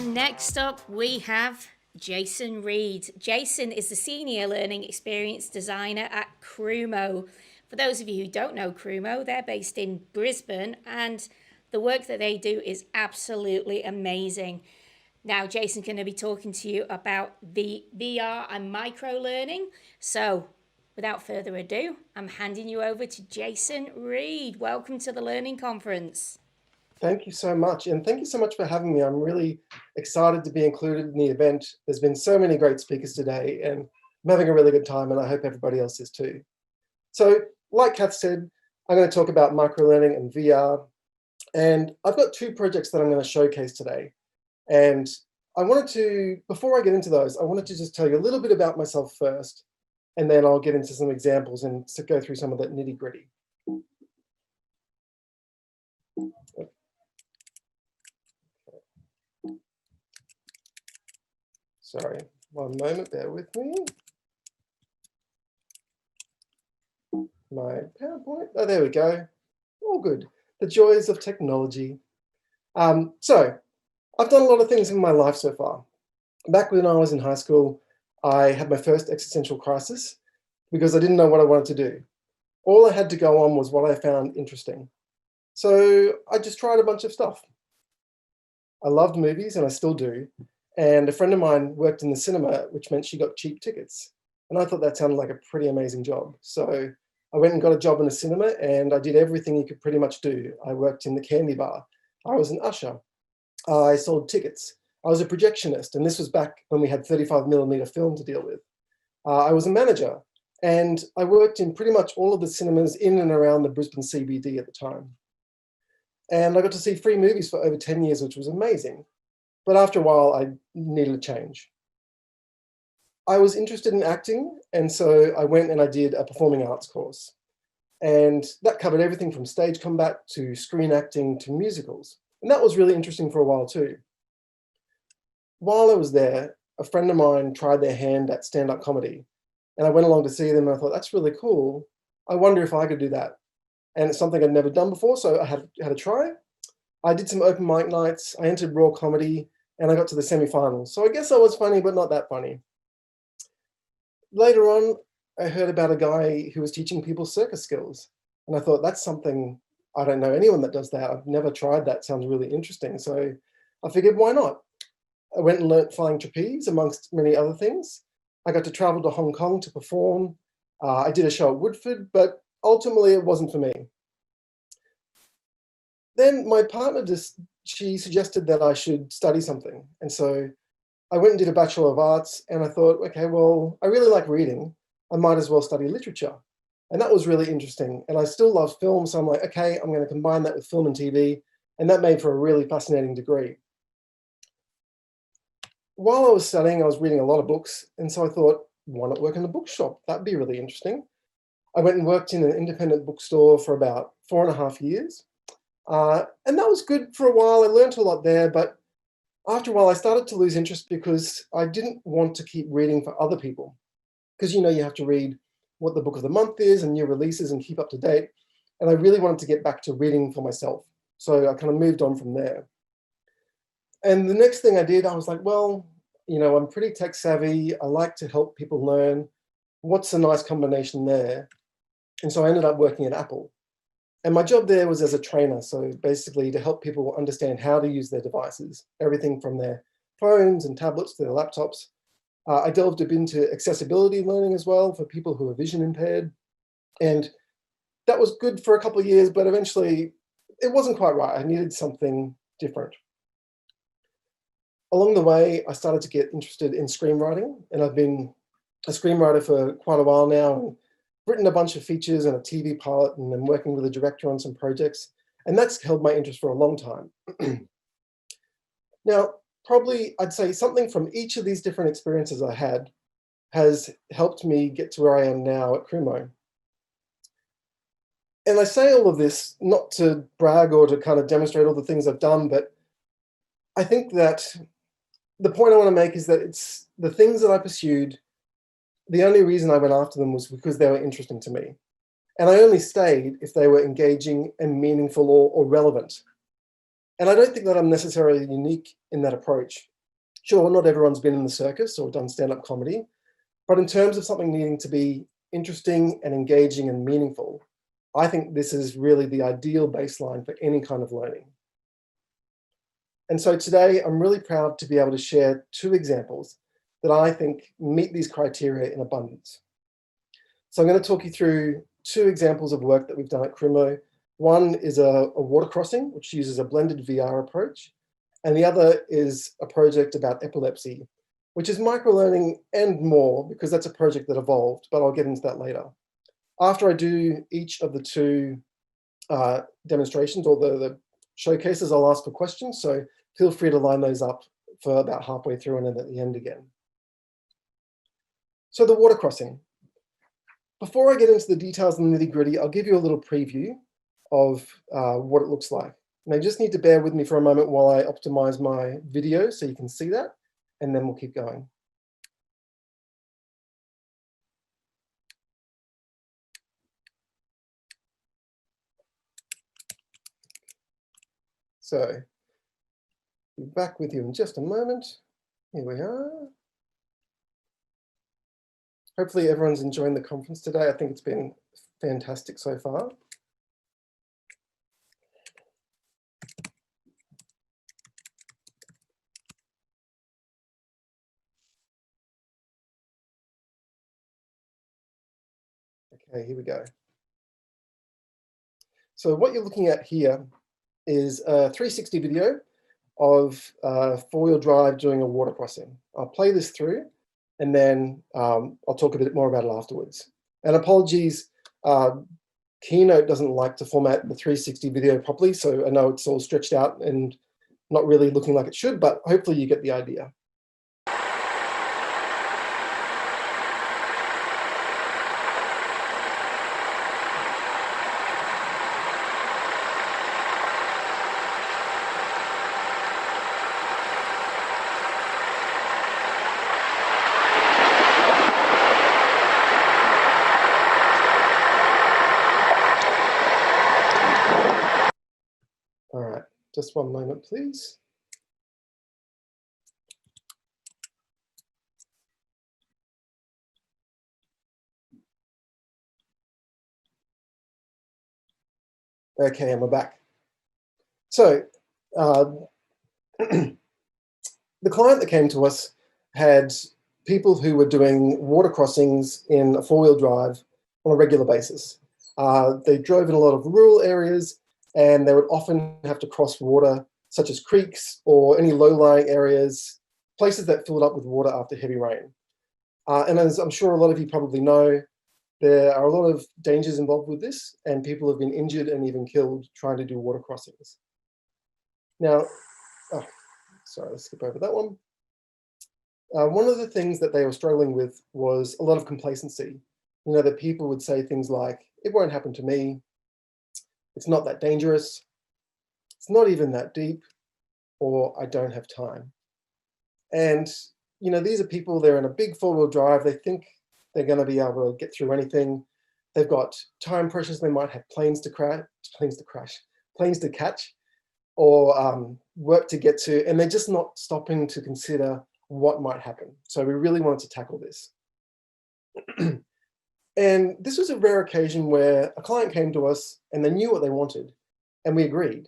And next up, we have Jason Reed. Jason is the Senior Learning Experience Designer at Croomo. For those of you who don't know Croomo, they're based in Brisbane and the work that they do is absolutely amazing. Now, Jason's going to be talking to you about the VR and micro learning. So, without further ado, I'm handing you over to Jason Reed. Welcome to the Learning Conference. Thank you so much. And thank you so much for having me. I'm really excited to be included in the event. There's been so many great speakers today and I'm having a really good time and I hope everybody else is too. So like Kath said, I'm going to talk about microlearning and VR. And I've got two projects that I'm going to showcase today. And I wanted to, before I get into those, I wanted to just tell you a little bit about myself first, and then I'll get into some examples and to go through some of that nitty gritty. Sorry, one moment, bear with me. My PowerPoint, oh, there we go. All good. The joys of technology. So I've done a lot of things in my life so far. Back when I was in high school, I had my first existential crisis because I didn't know what I wanted to do. All I had to go on was what I found interesting. So I just tried a bunch of stuff. I loved movies and I still do. And a friend of mine worked in the cinema, which meant she got cheap tickets. And I thought that sounded like a pretty amazing job. So I went and got a job in a cinema and I did everything you could pretty much do. I worked in the candy bar. I was an usher. I sold tickets. I was a projectionist. And this was back when we had 35mm film to deal with. I was a manager. And I worked in pretty much all of the cinemas in and around the Brisbane CBD at the time. And I got to see free movies for over 10 years, which was amazing. But after a while, I needed a change. I was interested in acting, and so I went and I did a performing arts course. And that covered everything from stage combat to screen acting to musicals. And that was really interesting for a while too. While I was there, a friend of mine tried their hand at stand-up comedy. And I went along to see them and I thought, that's really cool. I wonder if I could do that. And it's something I'd never done before, so I had a try. I did some open mic nights, I entered Raw Comedy, and I got to the semi-finals. So I guess I was funny, but not that funny. Later on, I heard about a guy who was teaching people circus skills. And I thought, that's something, I don't know anyone that does that. I've never tried that, sounds really interesting. So I figured, why not? I went and learnt flying trapeze, amongst many other things. I got to travel to Hong Kong to perform. I did a show at Woodford, but ultimately it wasn't for me. Then my partner she suggested that I should study something. And so I went and did a Bachelor of Arts and I thought, okay, well, I really like reading. I might as well study literature. And that was really interesting. And I still love film. So I'm like, okay, I'm going to combine that with film and TV. And that made for a really fascinating degree. While I was studying, I was reading a lot of books. And so I thought, why not work in a bookshop? That'd be really interesting. I went and worked in an independent bookstore for about 4.5 years. And that was good for a while. I learned a lot there, but after a while I started to lose interest because I didn't want to keep reading for other people. Because you have to read what the book of the month is and new releases and keep up to date. And I really wanted to get back to reading for myself. So I kind of moved on from there. And the next thing I did, I was like, well, I'm pretty tech savvy. I like to help people learn. What's a nice combination there? And so I ended up working at Apple. And my job there was as a trainer. So basically to help people understand how to use their devices, everything from their phones and tablets to their laptops. I delved a bit into accessibility learning as well for people who are vision impaired. And that was good for a couple of years, but eventually it wasn't quite right. I needed something different. Along the way, I started to get interested in screenwriting, and I've been a screenwriter for quite a while now, and written a bunch of features and a TV pilot, and I'm working with a director on some projects, and that's held my interest for a long time. Now, probably I'd say something from each of these different experiences I had has helped me get to where I am now at Croomo. And I say all of this not to brag or to kind of demonstrate all the things I've done, but I think that the point I want to make is that it's the things that I pursued, the only reason I went after them was because they were interesting to me. And I only stayed if they were engaging and meaningful or relevant. And I don't think that I'm necessarily unique in that approach. Sure, not everyone's been in the circus or done stand-up comedy, but in terms of something needing to be interesting and engaging and meaningful, I think this is really the ideal baseline for any kind of learning. And so today, I'm really proud to be able to share 2 examples that I think meet these criteria in abundance. So I'm going to talk you through 2 examples of work that we've done at Croomo. One is a water crossing, which uses a blended VR approach, and the other is a project about epilepsy, which is microlearning and more, because that's a project that evolved, but I'll get into that later. After I do each of the 2 demonstrations or the showcases, I'll ask for questions, so feel free to line those up for about halfway through and then at the end again. So the water crossing. Before I get into the details and the nitty-gritty, I'll give you a little preview of what it looks like. Now you just need to bear with me for a moment while I optimize my video so you can see that, and then we'll keep going. So, be back with you in just a moment. Here we are. Hopefully everyone's enjoying the conference today. I think it's been fantastic so far. Okay, here we go. So what you're looking at here is a 360 video of four-wheel drive doing a water crossing. I'll play this through and then I'll talk a bit more about it afterwards. And apologies, Keynote doesn't like to format the 360 video properly, so I know it's all stretched out and not really looking like it should, but hopefully you get the idea. All right, just one moment, please. Okay, and we're back. So the client that came to us had people who were doing water crossings in a four-wheel drive on a regular basis. They drove in a lot of rural areas, and they would often have to cross water, such as creeks or any low-lying areas, places that filled up with water after heavy rain. And as I'm sure a lot of you probably know, there are a lot of dangers involved with this, and people have been injured and even killed trying to do water crossings. Now, sorry, let's skip over that one. One of the things that they were struggling with was a lot of complacency. You know, that people would say things like, it won't happen to me, it's not that dangerous, it's not even that deep, or I don't have time. And, you know, these are people, they're in a big four-wheel drive, they think they're going to be able to get through anything. They've got time pressures, they might have planes to catch, or work to get to, and they're just not stopping to consider what might happen. So we really wanted to tackle this. And this was a rare occasion where a client came to us and they knew what they wanted, and we agreed.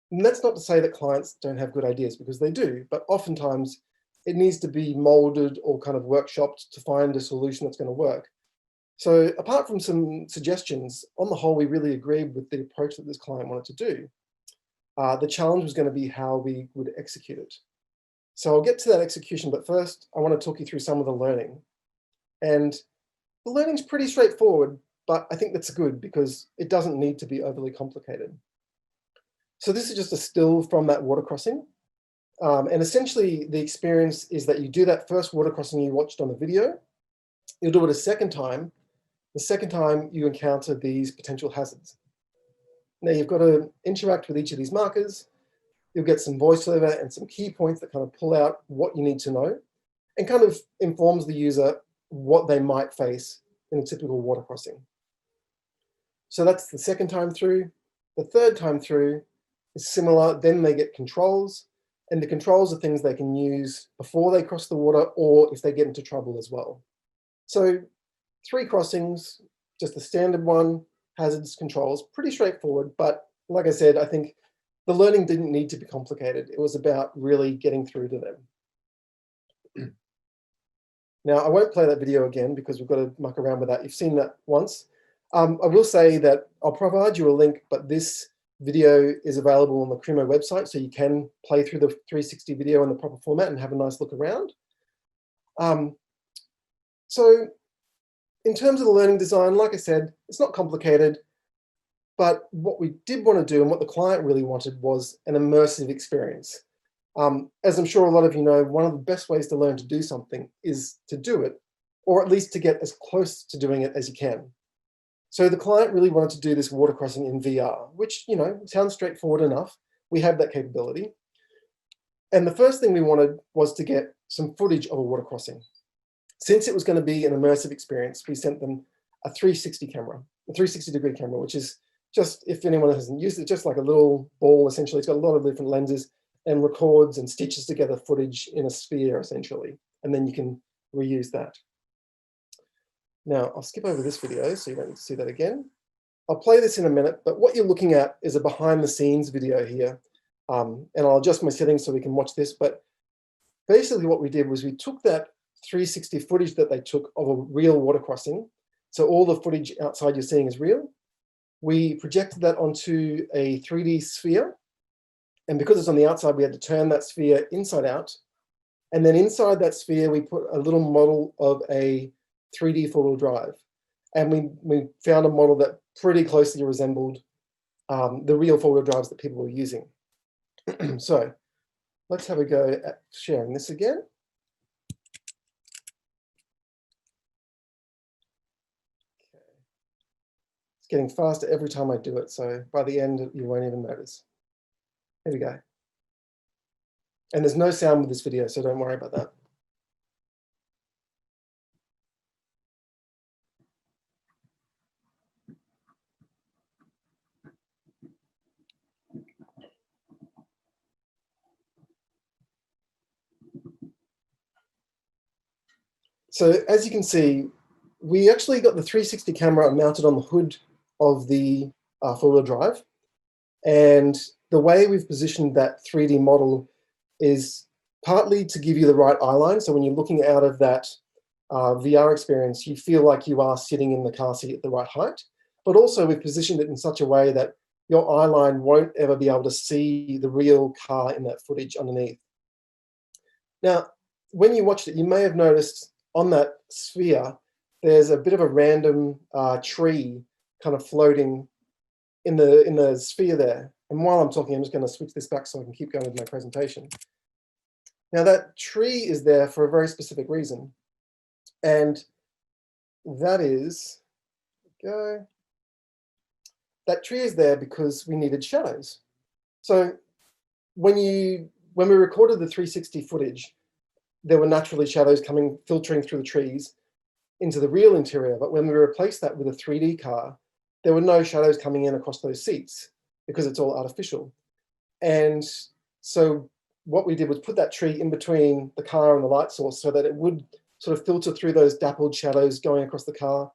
And that's not to say that clients don't have good ideas, because they do, but oftentimes it needs to be molded or kind of workshopped to find a solution that's going to work. So apart from some suggestions, on the whole, we really agreed with the approach that this client wanted to do. The challenge was going to be how we would execute it. So I'll get to that execution, but first I want to talk you through some of the learning. And the learning's pretty straightforward, but I think that's good because it doesn't need to be overly complicated. So this is just a still from that water crossing. And essentially the experience is that you do that first water crossing you watched on the video, you'll do it a second time. The second time you encounter these potential hazards. Now you've got to interact with each of these markers. You'll get some voiceover and some key points that kind of pull out what you need to know and kind of informs the user what they might face in a typical water crossing. So that's the second time through. The third time through is similar. Then they get controls, And the controls are things they can use before they cross the water or if they get into trouble as well. So 3 crossings, just the standard one, hazards, controls, pretty straightforward. But like I said, I think the learning didn't need to be complicated. It was about really getting through to them. Now, I won't play that video again because we've got to muck around with that. You've seen that once. I will say that I'll provide you a link, but this video is available on the Croomo website, so you can play through the 360 video in the proper format and have a nice look around. So in terms of the learning design, like I said, it's not complicated, but what we did want to do and what the client really wanted was an immersive experience. As I'm sure a lot of you know, one of the best ways to learn to do something is to do it, or at least to get as close to doing it as you can. So the client really wanted to do this water crossing in VR, which, you know, sounds straightforward enough. We have that capability. And the first thing we wanted was to get some footage of a water crossing. Since it was going to be an immersive experience, we sent them a 360 camera, a 360-degree camera, which is just, if anyone hasn't used it, just like a little ball, essentially. It's got a lot of different lenses and records and stitches together footage in a sphere, essentially. And then you can reuse that. Now, I'll skip over this video so you don't need to see that again. I'll play this in a minute, but what you're looking at is a behind the scenes video here. And I'll adjust my settings so we can watch this. But basically what we did was we took that 360 footage that they took of a real water crossing. So all the footage outside you're seeing is real. We projected that onto a 3D sphere. And because it's on the outside, we had to turn that sphere inside out. And then inside that sphere, we put a little model of a 3D four-wheel drive. And we found a model that pretty closely resembled the real four-wheel drives that people were using. So let's have a go at sharing this again. Okay. It's getting faster every time I do it, so by the end, you won't even notice. Here we go. And there's no sound with this video, so don't worry about that. So as you can see, we actually got the 360 camera mounted on the hood of the four-wheel drive. And the way we've positioned that 3D model is partly to give you the right eye line. So when you're looking out of that VR experience, you feel like you are sitting in the car seat at the right height. But also we've positioned it in such a way that your eye line won't ever be able to see the real car in that footage underneath. Now, when you watched it, you may have noticed on that sphere, there's a bit of a random tree kind of floating in the sphere there. And while I'm talking, I'm just going to switch this back so I can keep going with my presentation. Now that tree is there for a very specific reason. And that is, that tree is there because we needed shadows. So when we recorded the 360 footage, there were naturally shadows filtering through the trees into the real interior. But when we replaced that with a 3D car, there were no shadows coming in across those seats because it's all artificial. And so what we did was put that tree in between the car and the light source so that it would sort of filter through those dappled shadows going across the car.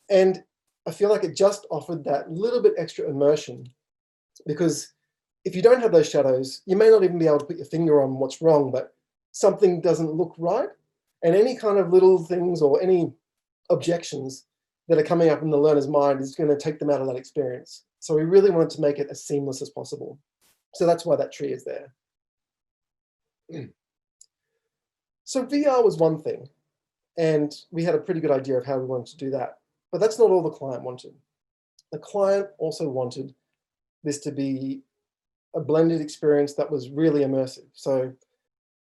And I feel like it just offered that little bit extra immersion, because if you don't have those shadows, you may not even be able to put your finger on what's wrong, but something doesn't look right. And any kind of little things or any objections that are coming up in the learner's mind is going to take them out of that experience. So we really wanted to make it as seamless as possible. So that's why that tree is there. So VR was one thing, and we had a pretty good idea of how we wanted to do that. But that's not all the client wanted. The client also wanted this to be a blended experience that was really immersive. So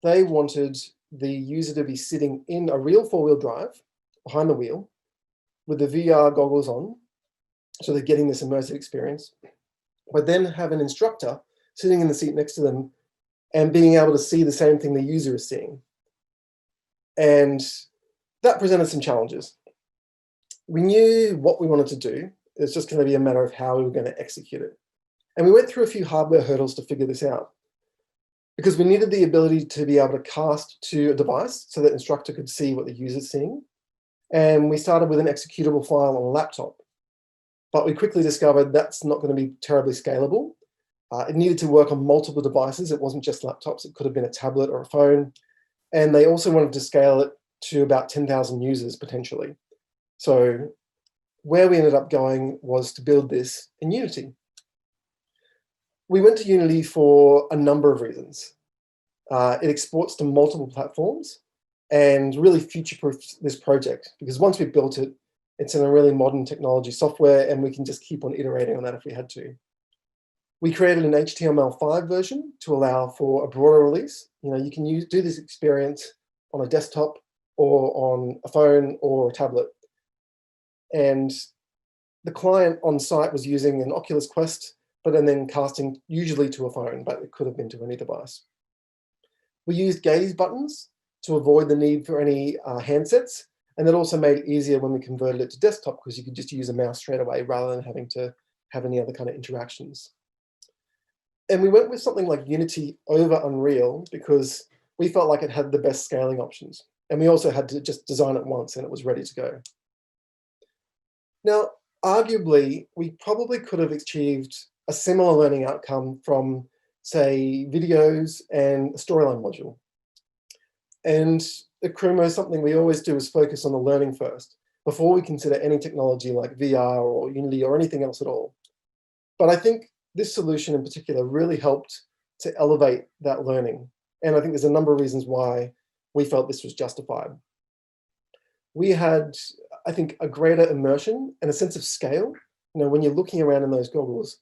they wanted the user to be sitting in a real four-wheel drive behind the wheel with the VR goggles on, so they're getting this immersive experience, but then have an instructor sitting in the seat next to them and being able to see the same thing the user is seeing. And that presented some challenges. We knew what we wanted to do. It's just going to be a matter of how we were going to execute it. And we went through a few hardware hurdles to figure this out. because we needed the ability to be able to cast to a device so that the instructor could see what the user's seeing. And we started with an executable file on a laptop. But we quickly discovered that's not going to be terribly scalable. It needed to work on multiple devices. It wasn't just laptops. It could have been a tablet or a phone. And they also wanted to scale it to about 10,000 users potentially. So where we ended up going was to build this in Unity. We went to Unity for a number of reasons. It exports to multiple platforms and really future-proofs this project, because once we've built it, it's in a really modern technology software, and we can just keep on iterating on that if we had to. We created an HTML5 version to allow for a broader release. You can do this experience on a desktop or on a phone or a tablet. And the client on site was using an Oculus Quest, but then casting usually to a phone, but it could have been to any device. We used gaze buttons to avoid the need for any handsets, and that also made it easier when we converted it to desktop, because you could just use a mouse straight away rather than having to have any other kind of interactions. And we went with something like Unity over Unreal because we felt like it had the best scaling options. And we also had to just design it once and it was ready to go. Now, arguably, we probably could have achieved a similar learning outcome from, say, videos and a storyline module. And at Croomo, something we always do is focus on the learning first, before we consider any technology like VR or Unity or anything else at all. But I think this solution in particular really helped to elevate that learning. And I think there's a number of reasons why we felt this was justified. We had, I think, a greater immersion and a sense of scale. When you're looking around in those goggles,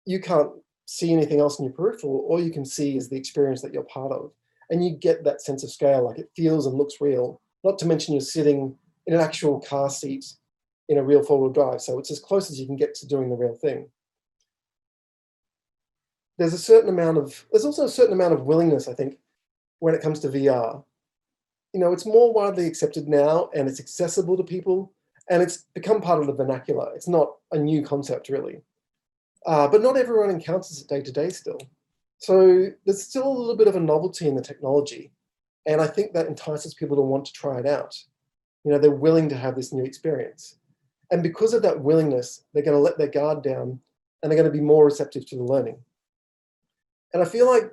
you can't see anything else in your peripheral. All you can see is the experience that you're part of. And you get that sense of scale, like it feels and looks real, not to mention you're sitting in an actual car seat in a real four-wheel drive. So it's as close as you can get to doing the real thing. There's also a certain amount of willingness, I think, when it comes to VR. It's more widely accepted now and it's accessible to people and it's become part of the vernacular. It's not a new concept really, but not everyone encounters it day to day still. So there's still a little bit of a novelty in the technology. And I think that entices people to want to try it out. They're willing to have this new experience. And because of that willingness, they're going to let their guard down and they're going to be more receptive to the learning. And I feel like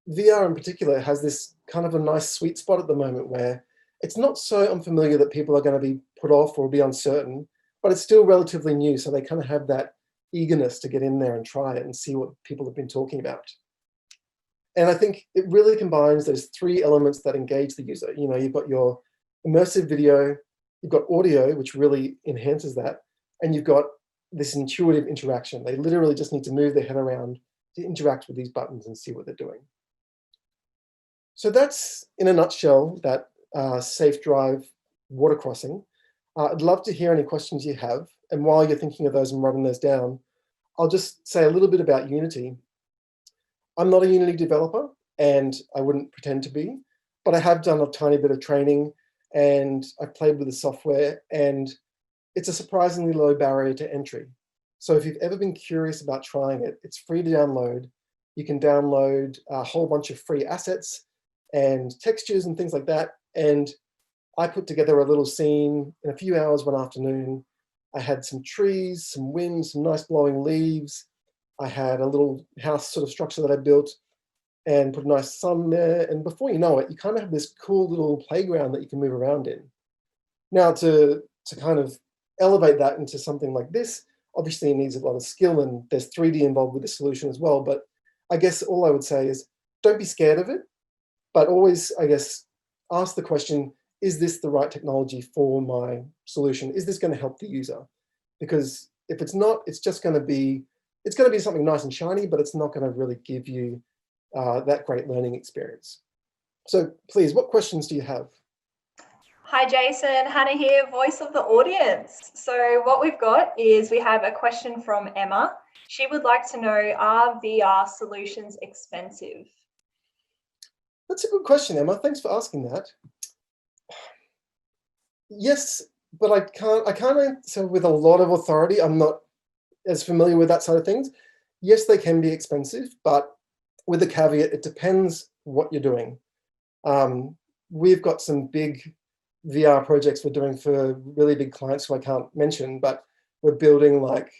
VR in particular has this kind of a nice sweet spot at the moment where it's not so unfamiliar that people are going to be put off or be uncertain, but it's still relatively new. So they kind of have that eagerness to get in there and try it and see what people have been talking about. And I think it really combines those three elements that engage the user. You've got your immersive video, you've got audio, which really enhances that, and you've got this intuitive interaction. They literally just need to move their head around to interact with these buttons and see what they're doing. So that's, in a nutshell, that Safe Drive water crossing. I'd love to hear any questions you have. And while you're thinking of those and writing those down, I'll just say a little bit about Unity. I'm not a Unity developer, and I wouldn't pretend to be, but I have done a tiny bit of training, and I've played with the software, and it's a surprisingly low barrier to entry. So if you've ever been curious about trying it, it's free to download. You can download a whole bunch of free assets and textures and things like that. And I put together a little scene in a few hours one afternoon. I had some trees, some wind, some nice blowing leaves. I had a little house sort of structure that I built and put a nice sun there. And before you know it, you kind of have this cool little playground that you can move around in. Now to kind of elevate that into something like this, obviously it needs a lot of skill and there's 3D involved with the solution as well. But I guess all I would say is don't be scared of it, but always, I guess, ask the question, is this the right technology for my solution? Is this going to help the user? Because if it's not, it's going to be something nice and shiny, but it's not going to really give you that great learning experience. So please, what questions do you have? Hi, Jason. Hannah here, voice of the audience. So what we've got is we have a question from Emma. She would like to know, are VR solutions expensive? That's a good question, Emma. Thanks for asking that. Yes, but I can't say with a lot of authority. I'm not as familiar with that side of things. Yes, they can be expensive, but with the caveat, it depends what you're doing. We've got some big VR projects we're doing for really big clients who I can't mention, but we're building like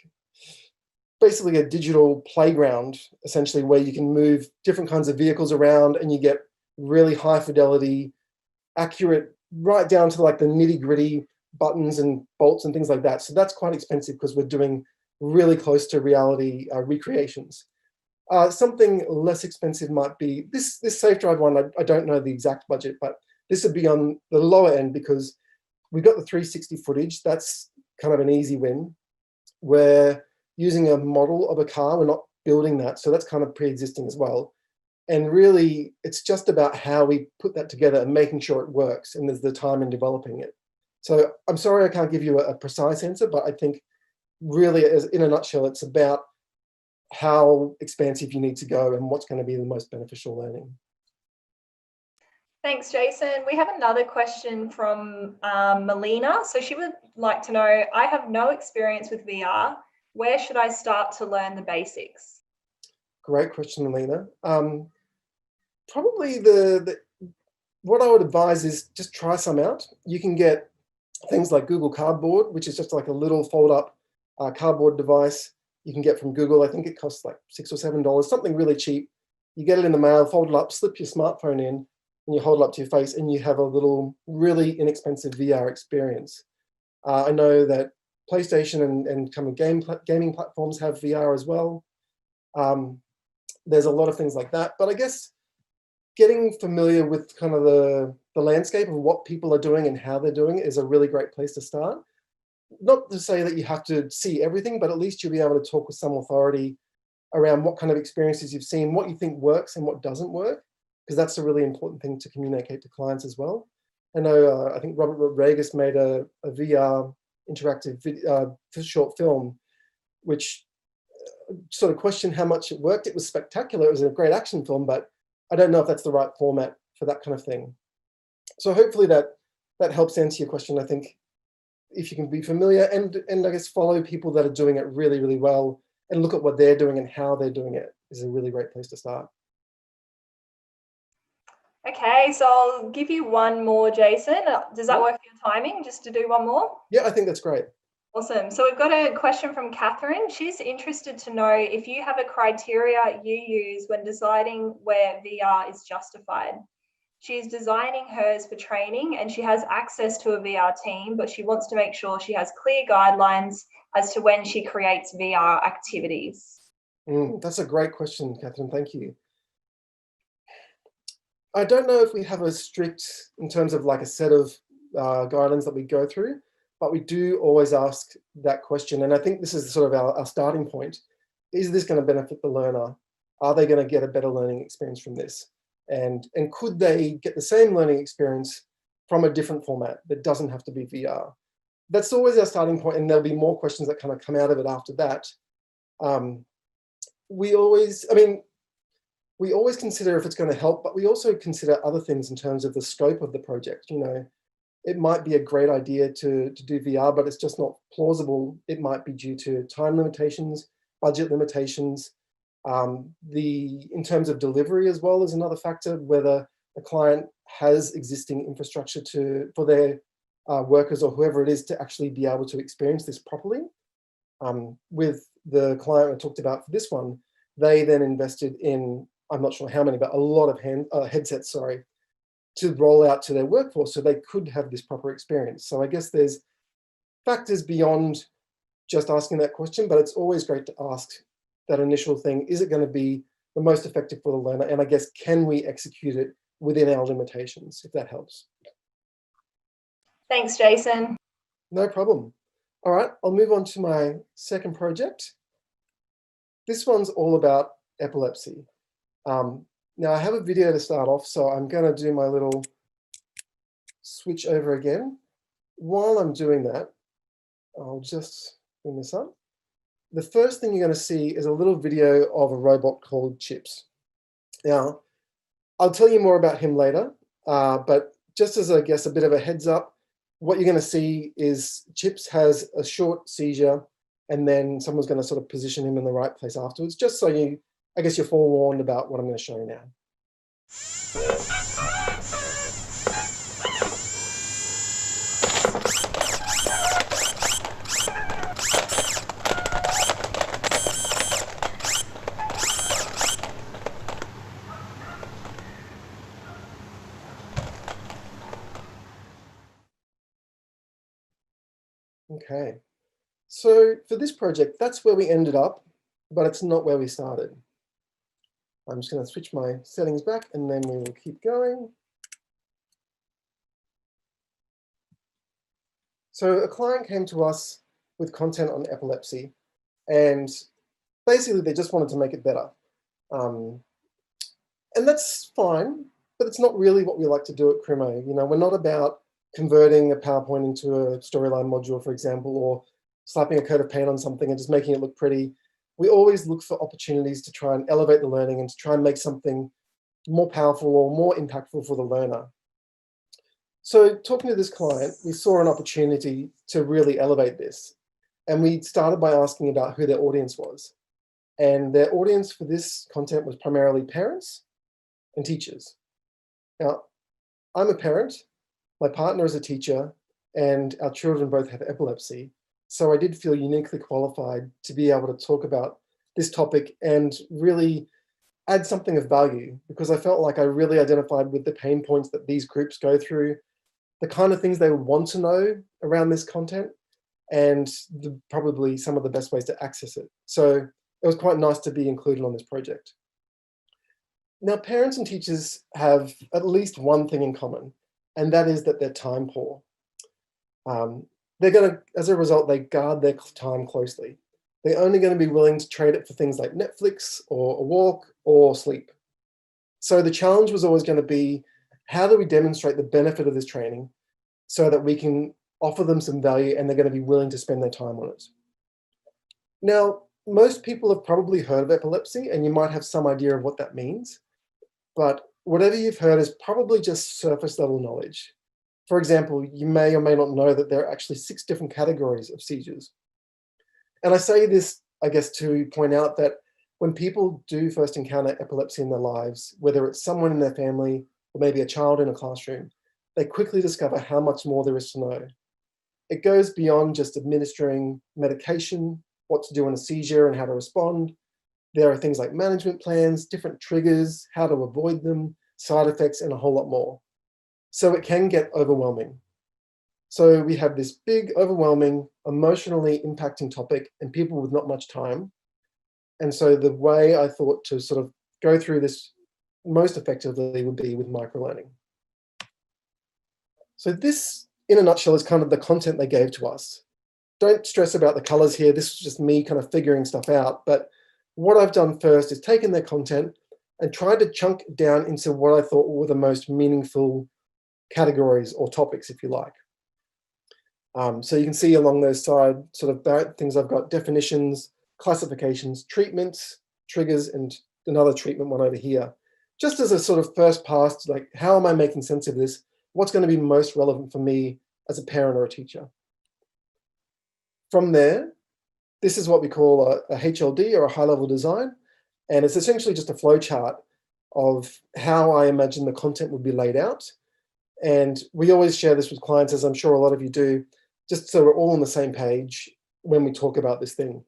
basically a digital playground, essentially, where you can move different kinds of vehicles around and you get really high fidelity, accurate, right down to like the nitty gritty buttons and bolts and things like that. So that's quite expensive because we're doing really close to reality recreations. Something less expensive might be this Safe Drive one. I don't know the exact budget, but this would be on the lower end because we've got the 360 footage. That's kind of an easy win. We're using a model of a car. We're not building that. So that's kind of pre-existing as well. And really, it's just about how we put that together and making sure it works. And there's the time in developing it. So I'm sorry I can't give you a precise answer, but I think really, in a nutshell, it's about how expansive you need to go and what's going to be the most beneficial learning. Thanks, Jason. We have another question from Melina. So she would like to know, I have no experience with VR. Where should I start to learn the basics? Great question, Melina. Probably what I would advise is just try some out. You can get things like Google Cardboard, which is just like a little fold-up cardboard device you can get from Google. I think it costs like $6 or $7, something really cheap. You get it in the mail, fold it up, slip your smartphone in, and you hold it up to your face, and you have a little really inexpensive VR experience. I know that PlayStation and kind of gaming platforms have VR as well. There's a lot of things like that, but I guess getting familiar with kind of the landscape of what people are doing and how they're doing it is a really great place to start. Not to say that you have to see everything, but at least you'll be able to talk with some authority around what kind of experiences you've seen, what you think works and what doesn't work, because that's a really important thing to communicate to clients as well. I know, I think Robert Rodriguez made a VR interactive short film, which sort of questioned how much it worked. It was spectacular. It was a great action film, but I don't know if that's the right format for that kind of thing. So hopefully that helps answer your question. I think if you can be familiar and I guess follow people that are doing it really, really well and look at what they're doing and how they're doing it is a really great place to start. Okay, so I'll give you one more, Jason. Does that work for your timing, just to do one more? Yeah, I think that's great. Awesome. So we've got a question from Catherine. She's interested to know if you have a criteria you use when deciding where VR is justified. She's designing hers for training and she has access to a VR team, but she wants to make sure she has clear guidelines as to when she creates VR activities. That's a great question, Catherine. Thank you. I don't know if we have a strict, in terms of like a set of guidelines that we go through, but we do always ask that question. And I think this is sort of our starting point. Is this going to benefit the learner? Are they going to get a better learning experience from this? And could they get the same learning experience from a different format that doesn't have to be VR? That's always our starting point, and there'll be more questions that kind of come out of it after that. We always consider if it's going to help, but we also consider other things in terms of the scope of the project. You know, it might be a great idea to do VR, but it's just not plausible. It might be due to time limitations, budget limitations. In terms of delivery as well is another factor, whether the client has existing infrastructure for their workers or whoever it is to actually be able to experience this properly. With the client I talked about for this one, they then invested in, I'm not sure how many, but a lot of headsets, to roll out to their workforce so they could have this proper experience. So I guess there's factors beyond just asking that question, but it's always great to ask that initial thing, is it going to be the most effective for the learner? And I guess, can we execute it within our limitations, if that helps? Thanks, Jason. No problem. All right, I'll move on to my second project. This one's all about epilepsy. Now I have a video to start off, so I'm going to do my little switch over again. While I'm doing that, I'll just bring this up. The first thing you're going to see is a little video of a robot called Chips. Now, I'll tell you more about him later, but just as I guess a bit of a heads up, what you're going to see is Chips has a short seizure, and then someone's going to sort of position him in the right place afterwards, just so I guess you're forewarned about what I'm going to show you now. Okay, so for this project, that's where we ended up, but it's not where we started. I'm just going to switch my settings back and then we will keep going. So a client came to us with content on epilepsy, and basically they just wanted to make it better. And that's fine, but it's not really what we like to do at Croomo. You know, we're not about converting a PowerPoint into a storyline module, for example, or slapping a coat of paint on something and just making it look pretty. We always look for opportunities to try and elevate the learning and to try and make something more powerful or more impactful for the learner. So talking to this client, we saw an opportunity to really elevate this. And we started by asking about who their audience was. And their audience for this content was primarily parents and teachers. Now, I'm a parent, my partner is a teacher, and our children both have epilepsy. So I did feel uniquely qualified to be able to talk about this topic and really add something of value, because I felt like I really identified with the pain points that these groups go through, the kind of things they would want to know around this content, and probably some of the best ways to access it. So it was quite nice to be included on this project. Now, parents and teachers have at least one thing in common, and that is that they're time poor. They're going to, as a result, they guard their time closely. They're only going to be willing to trade it for things like Netflix or a walk or sleep. So the challenge was always going to be, how do we demonstrate the benefit of this training so that we can offer them some value and they're going to be willing to spend their time on it? Now, most people have probably heard of epilepsy, and you might have some idea of what that means. But whatever you've heard is probably just surface level knowledge. For example, you may or may not know that there are actually 6 different categories of seizures. And I say this, I guess, to point out that when people do first encounter epilepsy in their lives, whether it's someone in their family or maybe a child in a classroom, they quickly discover how much more there is to know. It goes beyond just administering medication, what to do in a seizure and how to respond. There are things like management plans, different triggers, how to avoid them, side effects, and a whole lot more. So it can get overwhelming. So we have this big, overwhelming, emotionally impacting topic and people with not much time. And so the way I thought to sort of go through this most effectively would be with microlearning. So this, in a nutshell, is kind of the content they gave to us. Don't stress about the colors here. This is just me kind of figuring stuff out. But what I've done first is taken their content and tried to chunk it down into what I thought were the most meaningful categories or topics, if you like. So you can see along those side sort of things I've got: definitions, classifications, treatments, triggers, and another treatment one over here. Just as a sort of first pass, like, how am I making sense of this? What's going to be most relevant for me as a parent or a teacher? From there, this is what we call a HLD, or a high-level design. And it's essentially just a flow chart of how I imagine the content would be laid out. And we always share this with clients, as I'm sure a lot of you do, just so we're all on the same page when we talk about this thing.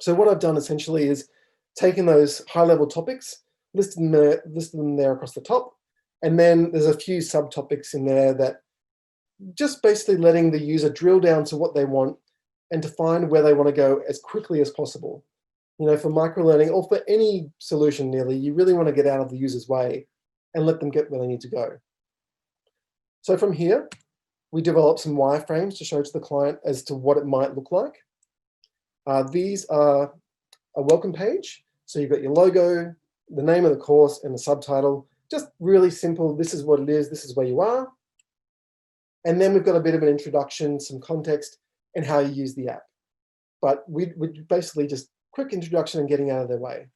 So what I've done essentially is taken those high-level topics, listed them there across the top, and then there's a few subtopics in there that just basically letting the user drill down to what they want and to find where they want to go as quickly as possible. You know, for microlearning, or for any solution nearly, you really want to get out of the user's way and let them get where they need to go. So from here, we develop some wireframes to show to the client as to what it might look like. These are a welcome page. So you've got your logo, the name of the course, and the subtitle. Just really simple. This is what it is. This is where you are. And then we've got a bit of an introduction, some context, and how you use the app. But we basically just quick introduction and getting out of their way.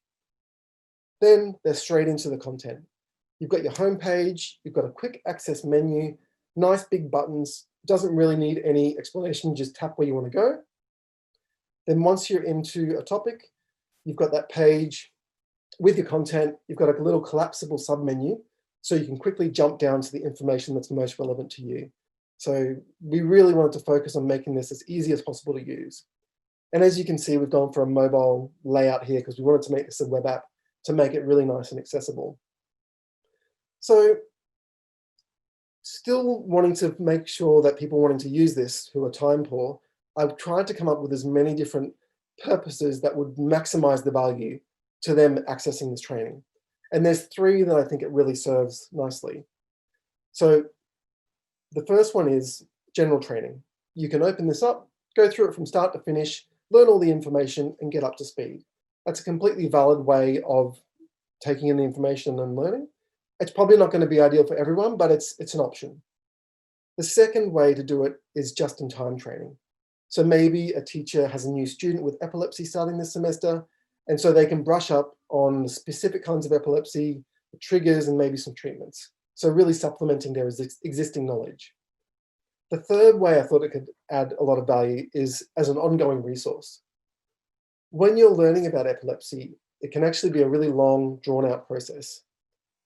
Then they're straight into the content. You've got your home page, you've got a quick access menu, nice big buttons, doesn't really need any explanation, just tap where you want to go. Then once you're into a topic, you've got that page with your content, you've got a little collapsible submenu so you can quickly jump down to the information that's most relevant to you. So we really wanted to focus on making this as easy as possible to use. And as you can see, we've gone for a mobile layout here because we wanted to make this a web app to make it really nice and accessible. So still wanting to make sure that people wanting to use this who are time poor, I've tried to come up with as many different purposes that would maximize the value to them accessing this training. And there's three that I think it really serves nicely. So the first one is general training. You can open this up, go through it from start to finish, learn all the information and get up to speed. That's a completely valid way of taking in the information and learning. It's probably not going to be ideal for everyone, but it's an option. The second way to do it is just-in-time training. So maybe a teacher has a new student with epilepsy starting this semester, and so they can brush up on the specific kinds of epilepsy, the triggers, and maybe some treatments. So really supplementing their existing knowledge. The third way I thought it could add a lot of value is as an ongoing resource. When you're learning about epilepsy, it can actually be a really long, drawn-out process.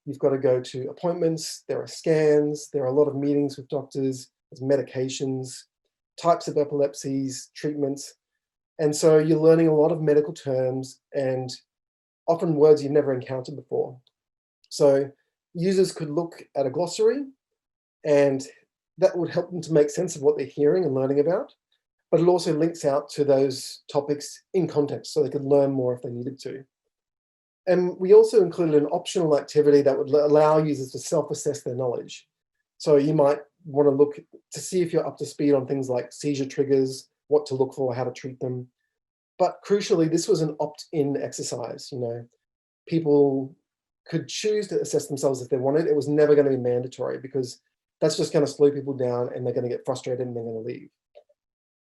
You've got to go to appointments, there are scans, there are a lot of meetings with doctors, there's medications, types of epilepsies, treatments. And so you're learning a lot of medical terms and often words you've never encountered before. So users could look at a glossary and that would help them to make sense of what they're hearing and learning about, but it also links out to those topics in context so they could learn more if they needed to. And we also included an optional activity that would allow users to self-assess their knowledge. So you might want to look to see if you're up to speed on things like seizure triggers, what to look for, how to treat them. But crucially, this was an opt-in exercise. People could choose to assess themselves if they wanted. It was never going to be mandatory because that's just going to slow people down and they're going to get frustrated and they're going to leave.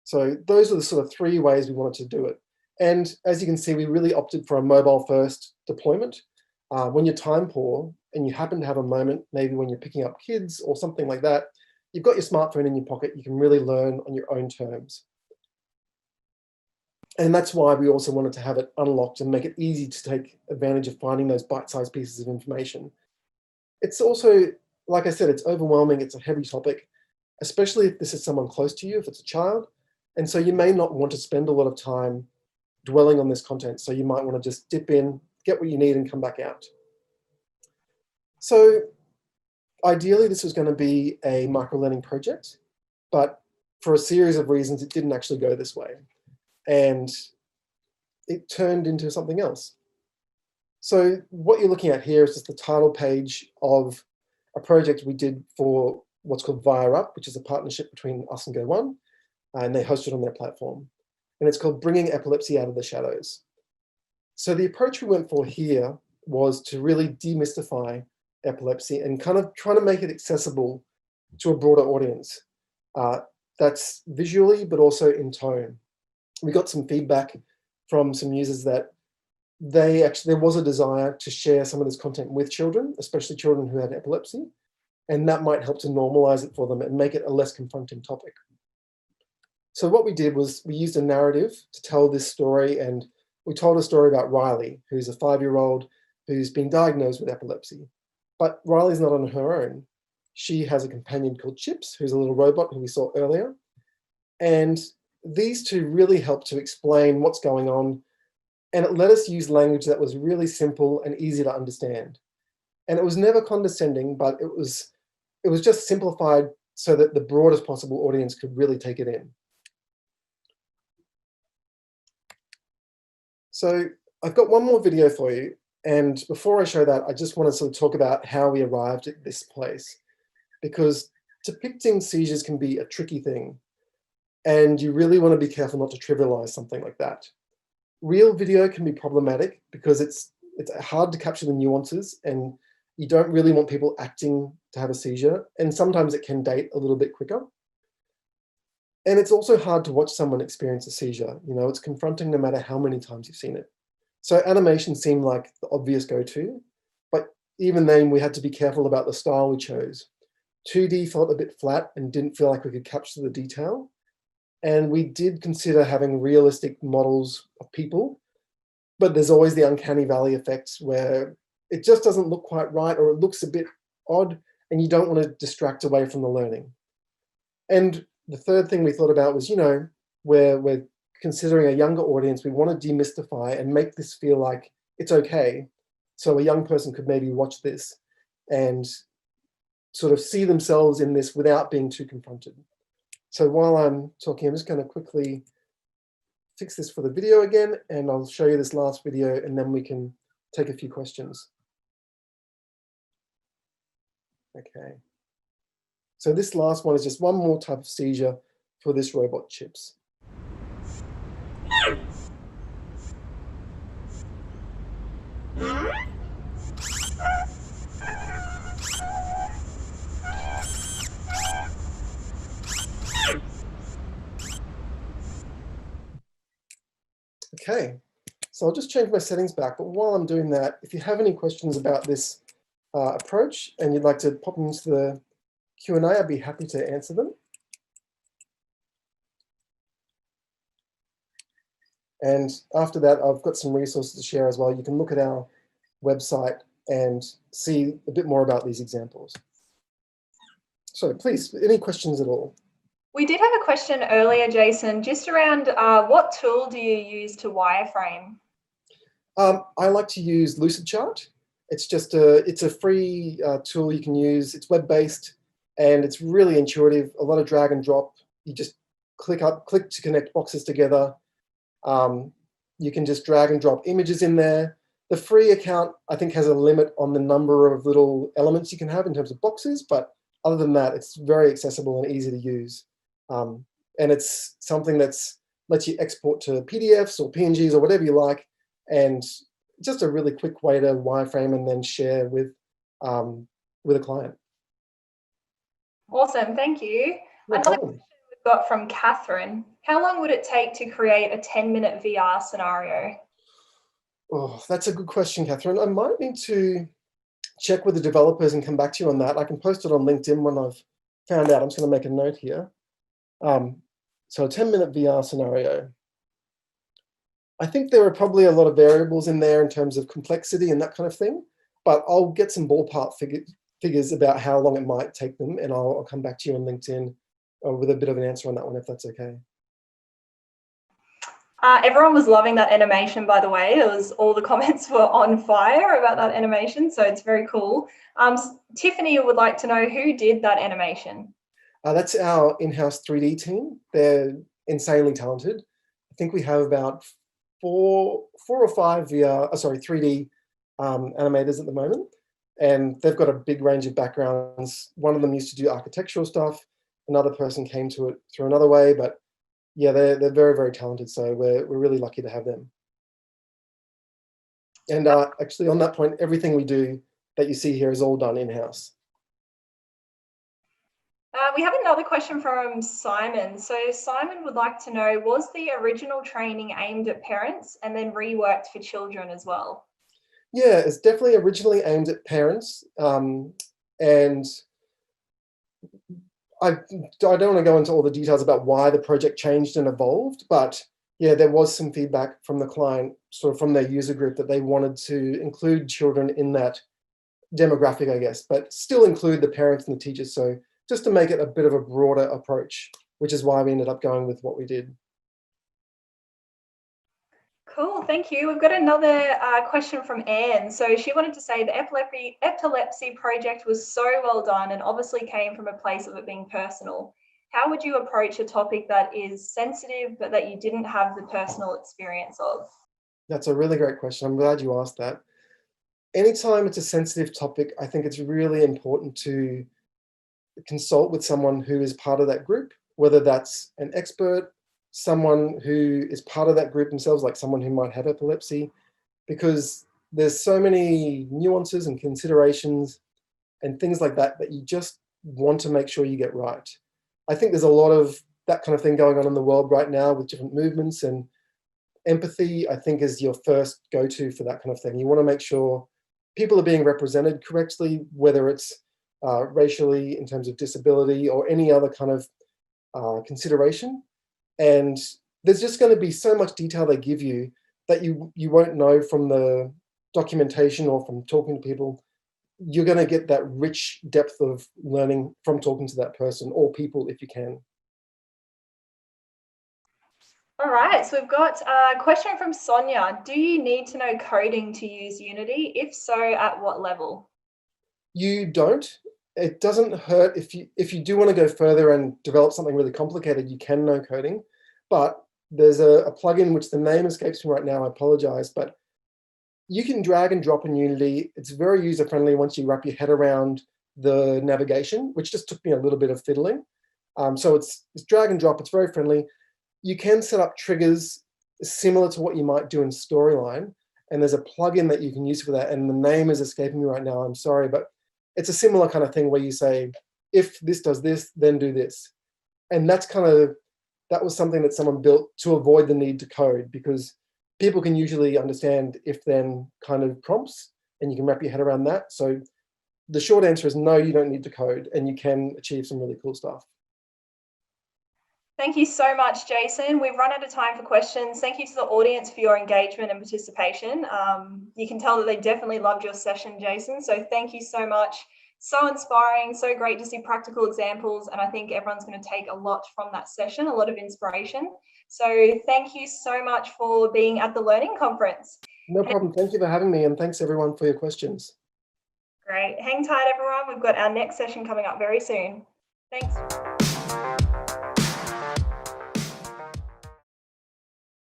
So those are the sort of three ways we wanted to do it. And as you can see, we really opted for a mobile-first deployment. When you're time poor and you happen to have a moment, maybe when you're picking up kids or something like that, you've got your smartphone in your pocket, you can really learn on your own terms. And that's why we also wanted to have it unlocked and make it easy to take advantage of finding those bite-sized pieces of information. It's also, like I said, it's overwhelming, it's a heavy topic, especially if this is someone close to you, if it's a child. And so you may not want to spend a lot of time dwelling on this content. So you might want to just dip in, get what you need and come back out. So ideally, this was going to be a microlearning project, but for a series of reasons, it didn't actually go this way. And it turned into something else. So what you're looking at here is just the title page of a project we did for what's called Via Up, which is a partnership between us and Go1, and they host it on their platform. And it's called Bringing Epilepsy Out of the Shadows. So the approach we went for here was to really demystify epilepsy and kind of try to make it accessible to a broader audience. That's visually, but also in tone. We got some feedback from some users that there was a desire to share some of this content with children, especially children who had epilepsy, and that might help to normalize it for them and make it a less confronting topic. So what we did was we used a narrative to tell this story, and we told a story about Riley, who's a 5-year-old who's been diagnosed with epilepsy. But Riley's not on her own. She has a companion called Chips, who's a little robot who we saw earlier. And these two really helped to explain what's going on, and it let us use language that was really simple and easy to understand. And it was never condescending, but it was just simplified so that the broadest possible audience could really take it in. So I've got one more video for you. And before I show that, I just want to sort of talk about how we arrived at this place, because depicting seizures can be a tricky thing. And you really want to be careful not to trivialize something like that. Real video can be problematic because it's hard to capture the nuances, and you don't really want people acting to have a seizure. And sometimes it can date a little bit quicker. And it's also hard to watch someone experience a seizure. It's confronting no matter how many times you've seen it. So animation seemed like the obvious go-to, but even then we had to be careful about the style we chose. 2D felt a bit flat and didn't feel like we could capture the detail. And we did consider having realistic models of people, but there's always the uncanny valley effects where it just doesn't look quite right, or it looks a bit odd, and you don't want to distract away from the learning. And the third thing we thought about was, we're considering a younger audience, we want to demystify and make this feel like it's okay. So a young person could maybe watch this and sort of see themselves in this without being too confronted. So while I'm talking, I'm just going to quickly fix this for the video again, and I'll show you this last video, and then we can take a few questions. Okay. So this last one is just one more type of seizure for this robot Chips. Okay, so I'll just change my settings back, but while I'm doing that, if you have any questions about this approach and you'd like to pop them into the Q&A, I'd be happy to answer them. And after that, I've got some resources to share as well. You can look at our website and see a bit more about these examples. So please, any questions at all? We did have a question earlier, Jason, just around what tool do you use to wireframe? I like to use Lucidchart. It's just it's a free tool you can use. It's web-based and it's really intuitive. A lot of drag and drop. You just click to connect boxes together. You can just drag and drop images in there. The free account, I think, has a limit on the number of little elements you can have in terms of boxes, but other than that, it's very accessible and easy to use. And it's something that's lets you export to PDFs or PNGs or whatever you like, and just a really quick way to wireframe and then share with a client. Awesome, thank you. No Another problem. question we've got from Catherine. How long would it take to create a 10-minute VR scenario? Oh, that's a good question, Catherine. I might need to check with the developers and come back to you on that. I can post it on LinkedIn when I've found out. I'm just going to make a note here. So a 10-minute VR scenario. I think there are probably a lot of variables in there in terms of complexity and that kind of thing, but I'll get some ballpark figures about how long it might take them, and I'll come back to you on LinkedIn with a bit of an answer on that one, if that's okay. Everyone was loving that animation, by the way. All the comments were on fire about that animation, so it's very cool. Tiffany would like to know who did that animation. That's our in-house 3D team. They're insanely talented. I think we have about four or five 3D animators at the moment, and they've got a big range of backgrounds. One of them used to do architectural stuff. Another person came to it through another way, but yeah, they're very, very talented. So we're really lucky to have them. And actually, on that point, everything we do that you see here is all done in-house. We have another question from Simon. So Simon would like to know, was the original training aimed at parents and then reworked for children as well? Yeah, it's definitely originally aimed at parents. And I don't want to go into all the details about why the project changed and evolved, but yeah, there was some feedback from the client, sort of from their user group, that they wanted to include children in that demographic, I guess, but still include the parents and the teachers. So just to make it a bit of a broader approach, which is why we ended up going with what we did. Cool, thank you. We've got another question from Anne. So she wanted to say the epilepsy project was so well done and obviously came from a place of it being personal. How would you approach a topic that is sensitive but that you didn't have the personal experience of? That's a really great question. I'm glad you asked that. Anytime it's a sensitive topic, I think it's really important to consult with someone who is part of that group, whether that's an expert, someone who is part of that group themselves, like someone who might have epilepsy, because there's so many nuances and considerations and things like that that you just want to make sure you get right. I think there's a lot of that kind of thing going on in the world right now with different movements, and empathy, I think, is your first go-to for that kind of thing. You want to make sure people are being represented correctly, whether it's racially, in terms of disability, or any other kind of consideration. And there's just going to be so much detail they give you that you won't know from the documentation or from talking to people you're going to get that rich depth of learning from talking to that person or people if you can. All right, so we've got a question from Sonia. Do you need to know coding to use Unity? If so, at what level? You don't. It doesn't hurt if you do want to go further and develop something really complicated, you can know coding. But there's a plugin which the name escapes me right now, I apologize, but you can drag and drop in Unity. It's very user-friendly once you wrap your head around the navigation, which just took me a little bit of fiddling. So it's drag and drop, it's very friendly. You can set up triggers similar to what you might do in Storyline, and there's a plugin that you can use for that, and the name is escaping me right now, I'm sorry, but it's a similar kind of thing where you say, if this does this, then do this. And that was something that someone built to avoid the need to code, because people can usually understand if-then kind of prompts, and you can wrap your head around that. So the short answer is no, you don't need to code, and you can achieve some really cool stuff. Thank you so much, Jason. We've run out of time for questions. Thank you to the audience for your engagement and participation. You can tell that they definitely loved your session, Jason. So thank you so much. So inspiring, so great to see practical examples. And I think everyone's going to take a lot from that session, a lot of inspiration. So thank you so much for being at the Learning Conference. No problem. Thank you for having me. And thanks everyone for your questions. Great. Hang tight, everyone. We've got our next session coming up very soon. Thanks.